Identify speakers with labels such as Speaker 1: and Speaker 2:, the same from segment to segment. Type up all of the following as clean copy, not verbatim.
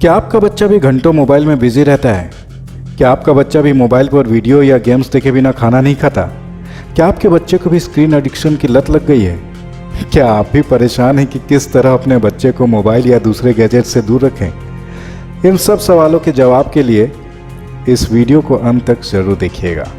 Speaker 1: क्या आपका बच्चा भी घंटों मोबाइल में बिजी रहता है? क्या आपका बच्चा भी मोबाइल पर वीडियो या गेम्स देखे बिना खाना नहीं खाता? क्या आपके बच्चे को भी स्क्रीन एडिक्शन की लत लग गई है? क्या आप भी परेशान हैं कि किस तरह अपने बच्चे को मोबाइल या दूसरे गैजेट से दूर रखें? इन सब सवालों के जवाब के लिए इस वीडियो को अंत तक जरूर देखिएगा।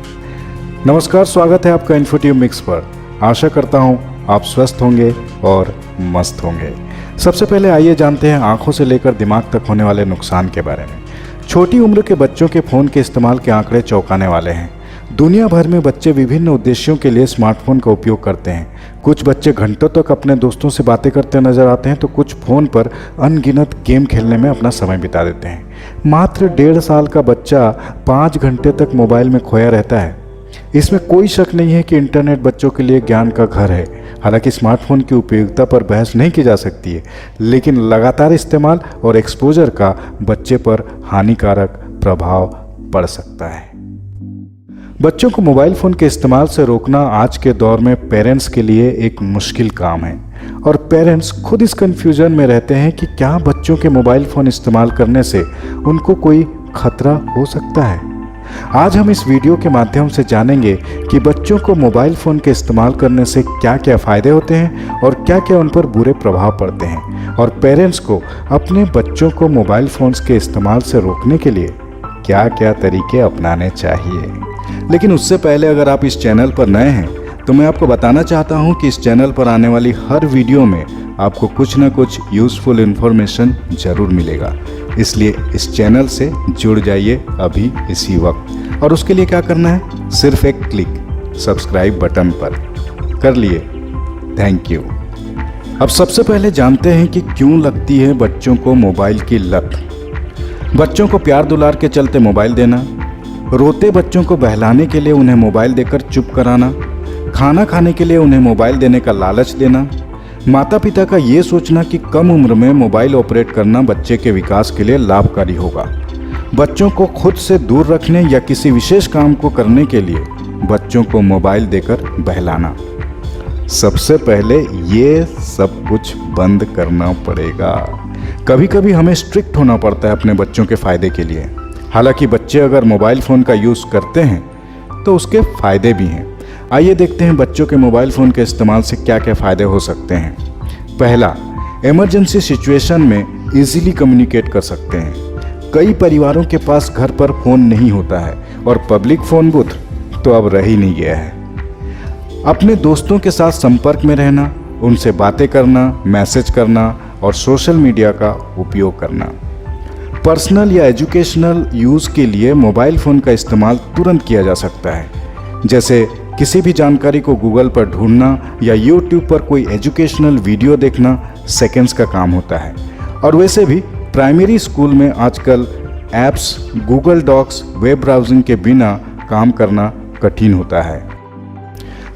Speaker 1: नमस्कार, स्वागत है आपका इन्फोट्यूब मिक्स पर। आशा करता हूँ आप स्वस्थ होंगे और मस्त होंगे। सबसे पहले आइए जानते हैं आंखों से लेकर दिमाग तक होने वाले नुकसान के बारे में। छोटी उम्र के बच्चों के फ़ोन के इस्तेमाल के आंकड़े चौंकाने वाले हैं। दुनिया भर में बच्चे विभिन्न उद्देश्यों के लिए स्मार्टफोन का उपयोग करते हैं। कुछ बच्चे घंटों तक अपने दोस्तों से बातें करते नजर आते हैं तो कुछ फ़ोन पर अनगिनत गेम खेलने में अपना समय बिता देते हैं। मात्र 1.5 साल का बच्चा 5 घंटे तक मोबाइल में खोया रहता है। इसमें कोई शक नहीं है कि इंटरनेट बच्चों के लिए ज्ञान का घर है। हालांकि स्मार्टफोन की उपयोगिता पर बहस नहीं की जा सकती है, लेकिन लगातार इस्तेमाल और एक्सपोजर का बच्चे पर हानिकारक प्रभाव पड़ सकता है। बच्चों को मोबाइल फ़ोन के इस्तेमाल से रोकना आज के दौर में पेरेंट्स के लिए एक मुश्किल काम है और पेरेंट्स खुद इस कन्फ्यूजन में रहते हैं कि क्या बच्चों के मोबाइल फ़ोन इस्तेमाल करने से उनको कोई खतरा हो सकता है। आज हम इस वीडियो के माध्यम से जानेंगे कि बच्चों को मोबाइल फ़ोन के इस्तेमाल करने से क्या क्या फ़ायदे होते हैं और क्या क्या उन पर बुरे प्रभाव पड़ते हैं, और पेरेंट्स को अपने बच्चों को मोबाइल फ़ोन्स के इस्तेमाल से रोकने के लिए क्या क्या तरीके अपनाने चाहिए। लेकिन उससे पहले अगर आप इस चैनल पर नए हैं तो मैं आपको बताना चाहता हूं कि इस चैनल पर आने वाली हर वीडियो में आपको कुछ ना कुछ यूज़फुल इन्फॉर्मेशन ज़रूर मिलेगा। इसलिए इस चैनल से जुड़ जाइए अभी इसी वक्त, और उसके लिए क्या करना है, सिर्फ एक क्लिक सब्सक्राइब बटन पर कर लिए। Thank you. अब सबसे पहले जानते हैं कि क्यों लगती है बच्चों को मोबाइल की लत। बच्चों को प्यार दुलार के चलते मोबाइल देना, रोते बच्चों को बहलाने के लिए उन्हें मोबाइल देकर चुप कराना, खाना खाने के लिए उन्हें मोबाइल देने का लालच देना, माता पिता का ये सोचना कि कम उम्र में मोबाइल ऑपरेट करना बच्चे के विकास के लिए लाभकारी होगा, बच्चों को खुद से दूर रखने या किसी विशेष काम को करने के लिए बच्चों को मोबाइल देकर बहलाना। सबसे पहले ये सब कुछ बंद करना पड़ेगा। कभी कभी हमें स्ट्रिक्ट होना पड़ता है अपने बच्चों के फ़ायदे के लिए। हालांकि बच्चे अगर मोबाइल फ़ोन का यूज़ करते हैं तो उसके फ़ायदे भी हैं। आइए देखते हैं बच्चों के मोबाइल फ़ोन के इस्तेमाल से क्या क्या फ़ायदे हो सकते हैं। पहला, इमरजेंसी सिचुएशन में इजीली कम्युनिकेट कर सकते हैं। कई परिवारों के पास घर पर फ़ोन नहीं होता है और पब्लिक फ़ोन बूथ तो अब रह ही नहीं गया है। अपने दोस्तों के साथ संपर्क में रहना, उनसे बातें करना, मैसेज करना और सोशल मीडिया का उपयोग करना। पर्सनल या एजुकेशनल यूज़ के लिए मोबाइल फ़ोन का इस्तेमाल तुरंत किया जा सकता है, जैसे किसी भी जानकारी को गूगल पर ढूंढना या यूट्यूब पर कोई एजुकेशनल वीडियो देखना सेकंड्स का काम होता है। और वैसे भी प्राइमरी स्कूल में आजकल apps, Google Docs, web browsing के बिना काम करना कठिन होता है।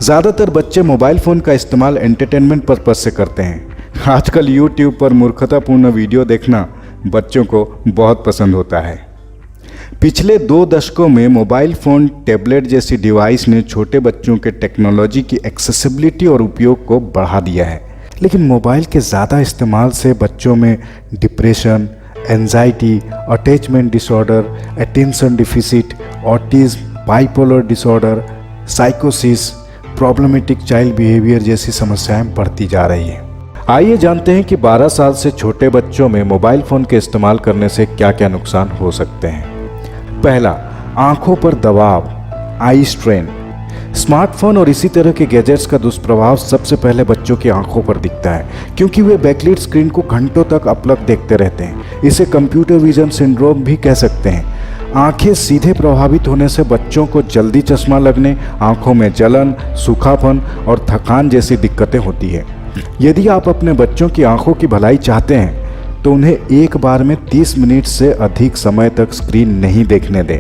Speaker 1: ज़्यादातर बच्चे मोबाइल फ़ोन का इस्तेमाल एंटरटेनमेंट पर्पस से करते हैं। आजकल यूट्यूब पर मूर्खतापूर्ण वीडियो देखना बच्चों को बहुत पसंद होता है। पिछले 2 दशकों में मोबाइल फ़ोन, टैबलेट जैसी डिवाइस ने छोटे बच्चों के टेक्नोलॉजी की एक्सेसिबिलिटी और उपयोग को बढ़ा दिया है। लेकिन मोबाइल के ज़्यादा इस्तेमाल से बच्चों में depression, anxiety, attachment disorder, attention deficit, autism, bipolar disorder, साइकोसिस, प्रॉब्लमेटिक चाइल्ड बिहेवियर जैसी समस्याएं बढ़ती जा रही हैं। आइए जानते हैं कि 12 साल से छोटे बच्चों में मोबाइल फ़ोन के इस्तेमाल करने से क्या क्या नुकसान हो सकते हैं। पहला, आंखों पर दबाव, आई स्ट्रेन। स्मार्टफोन और इसी तरह के गैजेट्स का दुष्प्रभाव सबसे पहले बच्चों की आंखों पर दिखता है, क्योंकि वे बैकलाइट स्क्रीन को घंटों तक अपलक देखते रहते हैं। इसे कंप्यूटर विजन सिंड्रोम भी कह सकते हैं। आंखें सीधे प्रभावित होने से बच्चों को जल्दी चश्मा लगने, आंखों में जलन, सूखापन और थकान जैसी दिक्कतें होती है। यदि आप अपने बच्चों की आंखों की भलाई चाहते हैं तो उन्हें एक बार में 30 मिनट से अधिक समय तक स्क्रीन नहीं देखने दें।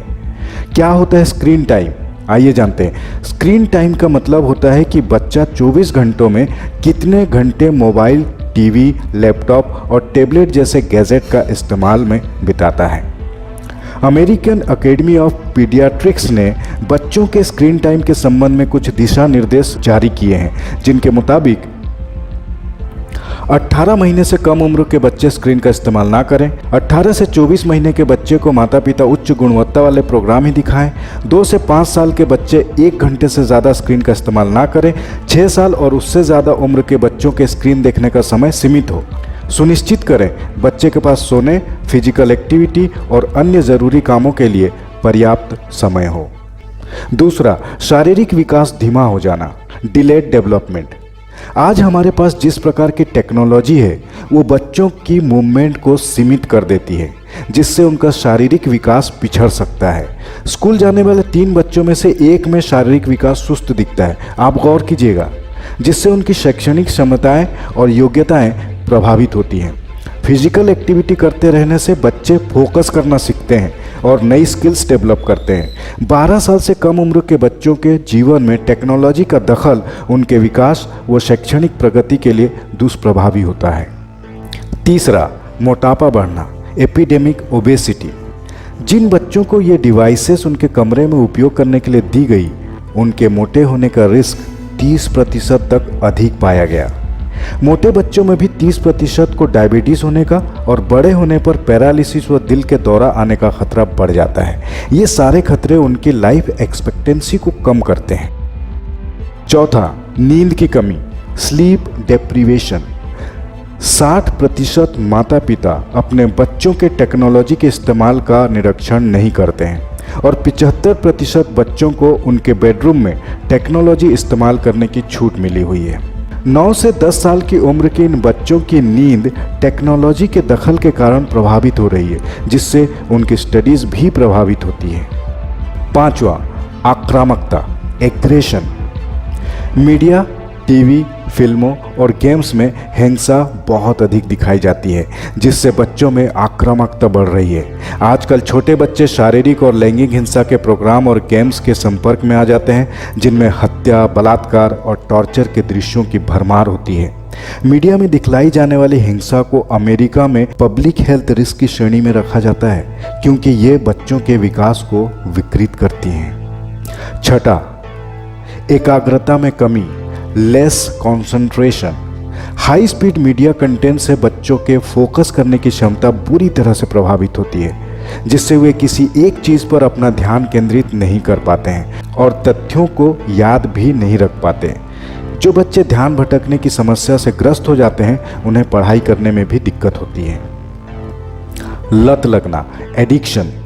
Speaker 1: क्या होता है स्क्रीन टाइम? आइए जानते हैं। स्क्रीन टाइम का मतलब होता है कि बच्चा 24 घंटों में कितने घंटे मोबाइल, टीवी, लैपटॉप और टैबलेट जैसे गैजेट का इस्तेमाल में बिताता है। अमेरिकन एकेडमी ऑफ पीडियाट्रिक्स ने बच्चों के स्क्रीन टाइम के संबंध में कुछ दिशा निर्देश जारी किए हैं, जिनके मुताबिक 18 महीने से कम उम्र के बच्चे स्क्रीन का इस्तेमाल ना करें। 18 से 24 महीने के बच्चे को माता पिता उच्च गुणवत्ता वाले प्रोग्राम ही दिखाएं। 2 से 5 साल के बच्चे 1 घंटे से ज़्यादा स्क्रीन का इस्तेमाल ना करें। 6 साल और उससे ज़्यादा उम्र के बच्चों के स्क्रीन देखने का समय सीमित हो। सुनिश्चित करें बच्चे के पास सोने, फिजिकल एक्टिविटी और अन्य ज़रूरी कामों के लिए पर्याप्त समय हो। दूसरा, शारीरिक विकास धीमा हो जाना, डिलेड डेवलपमेंट। आज हमारे पास जिस प्रकार की टेक्नोलॉजी है वो बच्चों की मूवमेंट को सीमित कर देती है, जिससे उनका शारीरिक विकास पिछड़ सकता है। स्कूल जाने वाले 3 बच्चों में से 1 में शारीरिक विकास सुस्त दिखता है, आप गौर कीजिएगा, जिससे उनकी शैक्षणिक क्षमताएं और योग्यताएं प्रभावित होती हैं। फिजिकल एक्टिविटी करते रहने से बच्चे फोकस करना सीखते हैं और नई स्किल्स डेवलप करते हैं। 12 साल से कम उम्र के बच्चों के जीवन में टेक्नोलॉजी का दखल उनके विकास व शैक्षणिक प्रगति के लिए दुष्प्रभावी होता है। तीसरा, मोटापा बढ़ना, एपिडेमिक ओबेसिटी। जिन बच्चों को ये डिवाइसेस उनके कमरे में उपयोग करने के लिए दी गई, उनके मोटे होने का रिस्क 30% तक अधिक पाया गया। मोटे बच्चों में भी 30% को डायबिटीज़ होने का और बड़े होने पर पैरालिसिस व दिल के दौरा आने का खतरा बढ़ जाता है। ये सारे खतरे उनकी लाइफ एक्सपेक्टेंसी को कम करते हैं। चौथा, नींद की कमी, स्लीप डेप्रीवेशन। 60% माता पिता अपने बच्चों के टेक्नोलॉजी के इस्तेमाल का निरीक्षण नहीं करते हैं और 75% बच्चों को उनके बेडरूम में टेक्नोलॉजी इस्तेमाल करने की छूट मिली हुई है। 9 से 10 साल की उम्र के इन बच्चों की नींद टेक्नोलॉजी के दखल के कारण प्रभावित हो रही है, जिससे उनकी स्टडीज़ भी प्रभावित होती है। पांचवा, आक्रामकता, एग्रेशन। मीडिया, टीवी, फिल्मों और गेम्स में हिंसा बहुत अधिक दिखाई जाती है, जिससे बच्चों में आक्रामकता बढ़ रही है। आजकल छोटे बच्चे शारीरिक और लैंगिक हिंसा के प्रोग्राम और गेम्स के संपर्क में आ जाते हैं, जिनमें हत्या, बलात्कार और टॉर्चर के दृश्यों की भरमार होती है। मीडिया में दिखलाई जाने वाली हिंसा को अमेरिका में पब्लिक हेल्थ रिस्क की श्रेणी में रखा जाता है, क्योंकि ये बच्चों के विकास को विकृत करती हैं। छठा, एकाग्रता में कमी, less concentration. High speed media content से बच्चों के फोकस करने की क्षमता बुरी तरह से प्रभावित होती है, जिससे वे किसी एक चीज़ पर अपना ध्यान केंद्रित नहीं कर पाते हैं और तथ्यों को याद भी नहीं रख पाते। जो बच्चे ध्यान भटकने की समस्या से ग्रस्त हो जाते हैं, उन्हें पढ़ाई करने में भी दिक्कत होती है। लत लगना, एडिक्शन।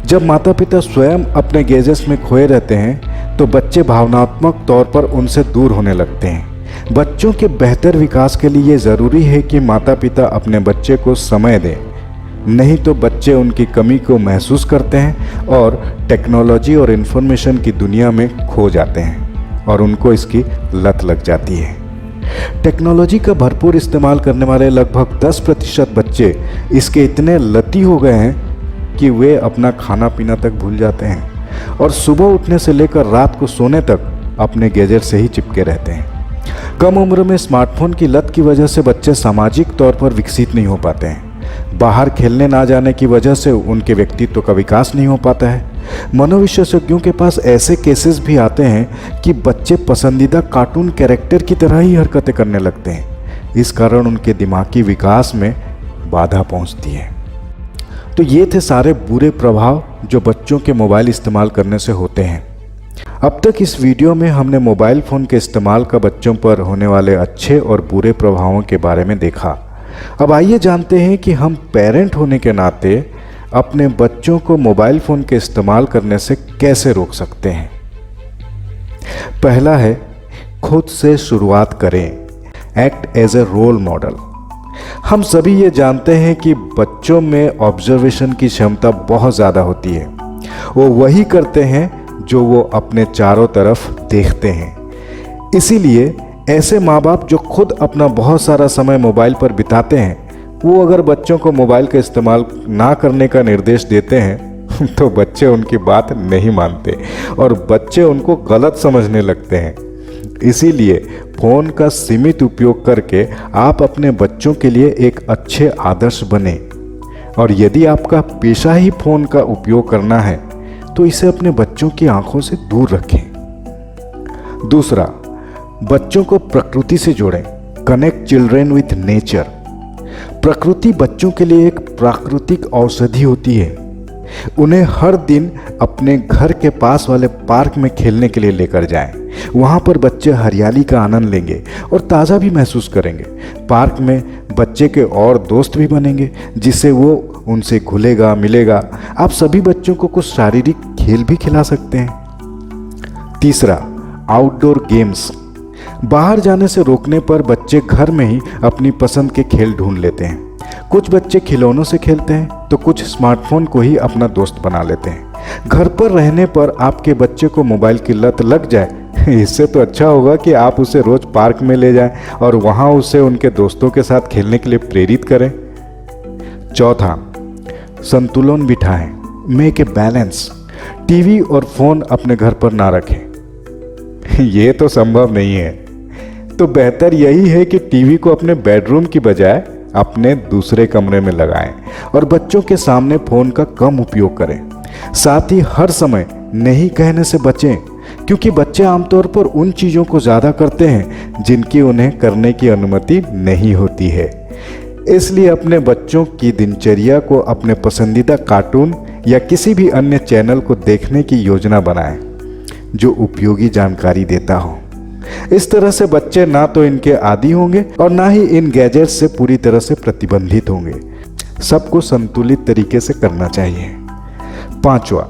Speaker 1: जब माता पिता स्वयं अपने गैजेट्स में खोए रहते हैं तो बच्चे भावनात्मक तौर पर उनसे दूर होने लगते हैं। बच्चों के बेहतर विकास के लिए ये ज़रूरी है कि माता पिता अपने बच्चे को समय दें, नहीं तो बच्चे उनकी कमी को महसूस करते हैं और टेक्नोलॉजी और इन्फॉर्मेशन की दुनिया में खो जाते हैं और उनको इसकी लत लग जाती है। टेक्नोलॉजी का भरपूर इस्तेमाल करने वाले लगभग 10% बच्चे इसके इतने लती हो गए हैं कि वे अपना खाना पीना तक भूल जाते हैं और सुबह उठने से लेकर रात को सोने तक अपने गैजेट से ही चिपके रहते हैं। कम उम्र में स्मार्टफोन की लत की वजह से बच्चे सामाजिक तौर पर विकसित नहीं हो पाते हैं। बाहर खेलने ना जाने की वजह से उनके व्यक्तित्व का विकास नहीं हो पाता है। मनोविशेषज्ञों के पास ऐसे केसेस भी आते हैं कि बच्चे पसंदीदा कार्टून कैरेक्टर की तरह ही हरकतें करने लगते हैं। इस कारण उनके दिमागी विकास में बाधा पहुंचती है। तो ये थे सारे बुरे प्रभाव जो बच्चों के मोबाइल इस्तेमाल करने से होते हैं। अब तक इस वीडियो में हमने मोबाइल फ़ोन के इस्तेमाल का बच्चों पर होने वाले अच्छे और बुरे प्रभावों के बारे में देखा। अब आइए जानते हैं कि हम पेरेंट होने के नाते अपने बच्चों को मोबाइल फ़ोन के इस्तेमाल करने से कैसे रोक सकते हैं। पहला है, खुद से शुरुआत करें, act as a role model. हम सभी ये जानते हैं कि बच्चों में ऑब्जर्वेशन की क्षमता बहुत ज़्यादा होती है। वो वही करते हैं जो वो अपने चारों तरफ देखते हैं। इसीलिए ऐसे माँ बाप जो खुद अपना बहुत सारा समय मोबाइल पर बिताते हैं, वो अगर बच्चों को मोबाइल का इस्तेमाल ना करने का निर्देश देते हैं तो बच्चे उनकी बात नहीं मानते और बच्चे उनको गलत समझने लगते हैं। इसीलिए फ़ोन का सीमित उपयोग करके आप अपने बच्चों के लिए एक अच्छे आदर्श बने। और यदि आपका पेशा ही फ़ोन का उपयोग करना है तो इसे अपने बच्चों की आंखों से दूर रखें। दूसरा, बच्चों को प्रकृति से जोड़ें, कनेक्ट चिल्ड्रेन विथ नेचर। प्रकृति बच्चों के लिए एक प्राकृतिक औषधि होती है। उन्हें हर दिन अपने घर के पास वाले पार्क में खेलने के लिए लेकर जाएं। वहाँ पर बच्चे हरियाली का आनंद लेंगे और ताज़ा भी महसूस करेंगे। पार्क में बच्चे के और दोस्त भी बनेंगे, जिससे वो उनसे घुलेगा मिलेगा। आप सभी बच्चों को कुछ शारीरिक खेल भी खिला सकते हैं। तीसरा, आउटडोर गेम्स। बाहर जाने से रोकने पर बच्चे घर में ही अपनी पसंद के खेल ढूंढ लेते हैं। कुछ बच्चे खिलौनों से खेलते हैं तो कुछ स्मार्टफोन को ही अपना दोस्त बना लेते हैं। घर पर रहने पर आपके बच्चे को मोबाइल की लत लग जाए, इससे तो अच्छा होगा कि आप उसे रोज पार्क में ले जाएं और वहां उसे उनके दोस्तों के साथ खेलने के लिए प्रेरित करें। चौथा, संतुलन बिठाएं, मेक ए बैलेंस। टीवी और फोन अपने घर पर ना रखें, ये तो संभव नहीं है। तो बेहतर यही है कि टीवी को अपने बेडरूम की बजाय अपने दूसरे कमरे में लगाएं और बच्चों के सामने फोन का कम उपयोग करें। साथ ही हर समय नहीं कहने से बचें, क्योंकि बच्चे आमतौर पर उन चीज़ों को ज़्यादा करते हैं जिनकी उन्हें करने की अनुमति नहीं होती है। इसलिए अपने बच्चों की दिनचर्या को अपने पसंदीदा कार्टून या किसी भी अन्य चैनल को देखने की योजना बनाएं जो उपयोगी जानकारी देता हो। इस तरह से बच्चे ना तो इनके आदी होंगे और ना ही इन गैजेट्स से पूरी तरह से प्रतिबंधित होंगे। सबको संतुलित तरीके से करना चाहिए। पांचवा,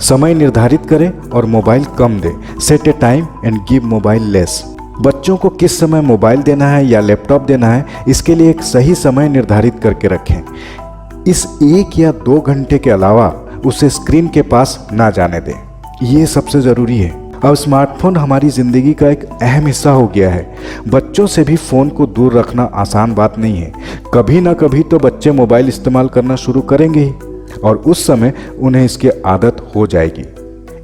Speaker 1: समय निर्धारित करें और मोबाइल कम दें। Set A time and give mobile less. बच्चों को किस समय मोबाइल देना है या लैपटॉप देना है, इसके लिए एक सही समय निर्धारित करके रखें। इस 1 या 2 घंटे के अलावा उसे स्क्रीन के पास ना जाने दें, ये सबसे ज़रूरी है। अब स्मार्टफोन हमारी ज़िंदगी का एक अहम हिस्सा हो गया है। बच्चों से भी फ़ोन को दूर रखना आसान बात नहीं है। कभी ना कभी तो बच्चे मोबाइल इस्तेमाल करना शुरू करेंगे ही और उस समय उन्हें इसकी आदत हो जाएगी।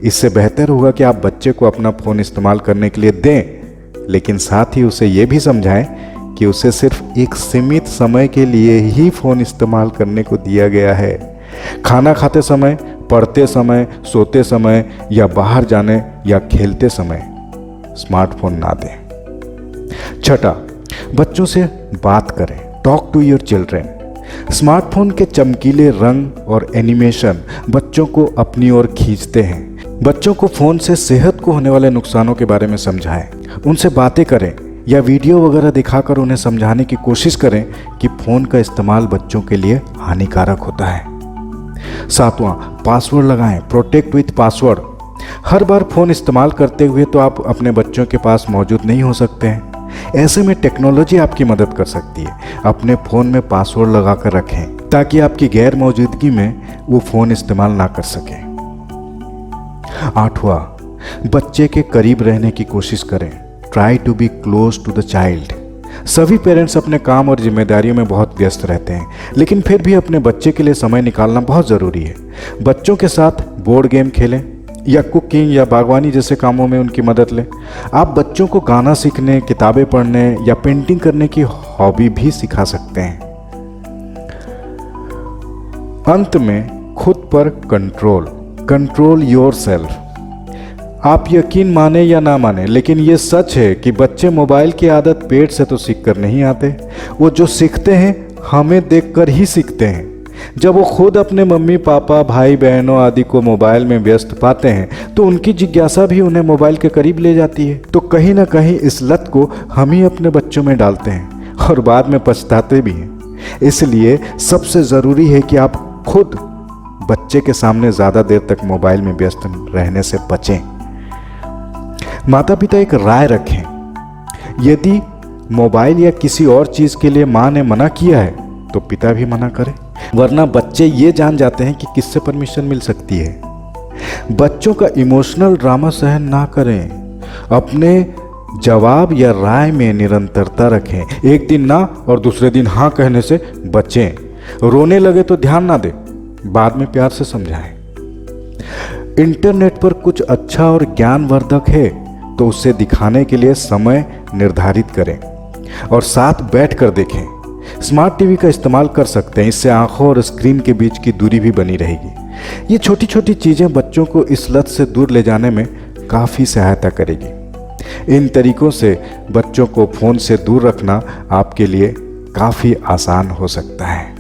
Speaker 1: इससे बेहतर होगा कि आप बच्चे को अपना फ़ोन इस्तेमाल करने के लिए दें, लेकिन साथ ही उसे ये भी समझाएं कि उसे सिर्फ एक सीमित समय के लिए ही फ़ोन इस्तेमाल करने को दिया गया है। खाना खाते समय, पढ़ते समय, सोते समय या बाहर जाने या खेलते समय स्मार्टफोन ना दें। छठा, बच्चों से बात करें। Talk to your children. Smartphone के चमकीले रंग और एनिमेशन बच्चों को अपनी ओर खींचते हैं। बच्चों को फ़ोन से सेहत को होने वाले नुकसानों के बारे में समझाएं। उनसे बातें करें या वीडियो वगैरह दिखाकर उन्हें समझाने की कोशिश करें कि फ़ोन का इस्तेमाल बच्चों के लिए हानिकारक होता है। सातवां, पासवर्ड लगाएं। Protect with password. Her bar phone इस्तेमाल करते हुए तो आप अपने बच्चों के पास मौजूद नहीं हो सकते हैं। ऐसे में टेक्नोलॉजी आपकी मदद कर सकती है। अपने फ़ोन में पासवर्ड लगा कर रखें ताकि आपकी गैर मौजूदगी में वो फ़ोन इस्तेमाल ना कर सकें। आठवां, बच्चे के करीब रहने की कोशिश करें। Try to be close to the child. सभी पेरेंट्स अपने काम और जिम्मेदारियों में बहुत व्यस्त रहते हैं, लेकिन फिर भी अपने बच्चे के लिए समय निकालना बहुत ज़रूरी है। बच्चों के साथ बोर्ड गेम खेलें या कुकिंग या बागवानी जैसे कामों में उनकी मदद लें। आप बच्चों को गाना सीखने, किताबें पढ़ने या पेंटिंग करने की हॉबी भी सिखा सकते हैं। अंत में खुद पर कंट्रोल योरसेल्फ। आप यकीन माने या ना माने, लेकिन ये सच है कि बच्चे मोबाइल की आदत पेट से तो सीख कर नहीं आते। वो जो सीखते हैं हमें देखकर ही सीखते हैं। जब वो खुद अपने मम्मी पापा, भाई बहनों आदि को मोबाइल में व्यस्त पाते हैं तो उनकी जिज्ञासा भी उन्हें मोबाइल के करीब ले जाती है। तो कहीं ना कहीं इस लत को हम ही अपने बच्चों में डालते हैं और बाद में पछताते भी हैं। इसलिए सबसे ज़रूरी है कि आप खुद बच्चे के सामने ज़्यादा देर तक मोबाइल में व्यस्त रहने से बचें। माता पिता एक राय रखें। यदि मोबाइल या किसी और चीज़ के लिए माँ ने मना किया है तो पिता भी मना करें, वरना बच्चे ये जान जाते हैं कि किससे परमिशन मिल सकती है। बच्चों का इमोशनल ड्रामा सहन ना करें। अपने जवाब या राय में निरंतरता रखें। एक दिन ना और दूसरे दिन हाँ कहने से बचें। रोने लगे तो ध्यान ना दें, बाद में प्यार से समझाएं। इंटरनेट पर कुछ अच्छा और ज्ञानवर्धक है तो उसे दिखाने के लिए समय निर्धारित करें और साथ बैठकर देखें। स्मार्ट टीवी का इस्तेमाल कर सकते हैं, इससे आंखों और स्क्रीन के बीच की दूरी भी बनी रहेगी। ये छोटी छोटी चीज़ें बच्चों को इस लत से दूर ले जाने में काफ़ी सहायता करेगी। इन तरीकों से बच्चों को फ़ोन से दूर रखना आपके लिए काफ़ी आसान हो सकता है।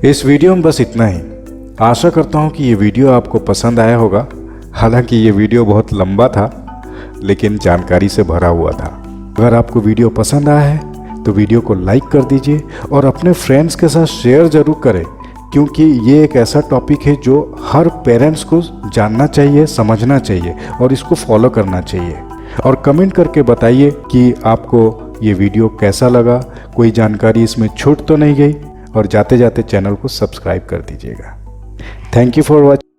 Speaker 1: इस वीडियो में बस इतना ही। आशा करता हूँ कि ये वीडियो आपको पसंद आया होगा। हालांकि ये वीडियो बहुत लंबा था लेकिन जानकारी से भरा हुआ था। अगर आपको वीडियो पसंद आया है तो वीडियो को लाइक कर दीजिए और अपने फ्रेंड्स के साथ शेयर ज़रूर करें, क्योंकि ये एक ऐसा टॉपिक है जो हर पेरेंट्स को जानना चाहिए, समझना चाहिए और इसको फॉलो करना चाहिए। और कमेंट करके बताइए कि आपको ये वीडियो कैसा लगा, कोई जानकारी इसमें छूट तो नहीं गई, और जाते जाते चैनल को सब्सक्राइब कर दीजिएगा। Thank you for watching.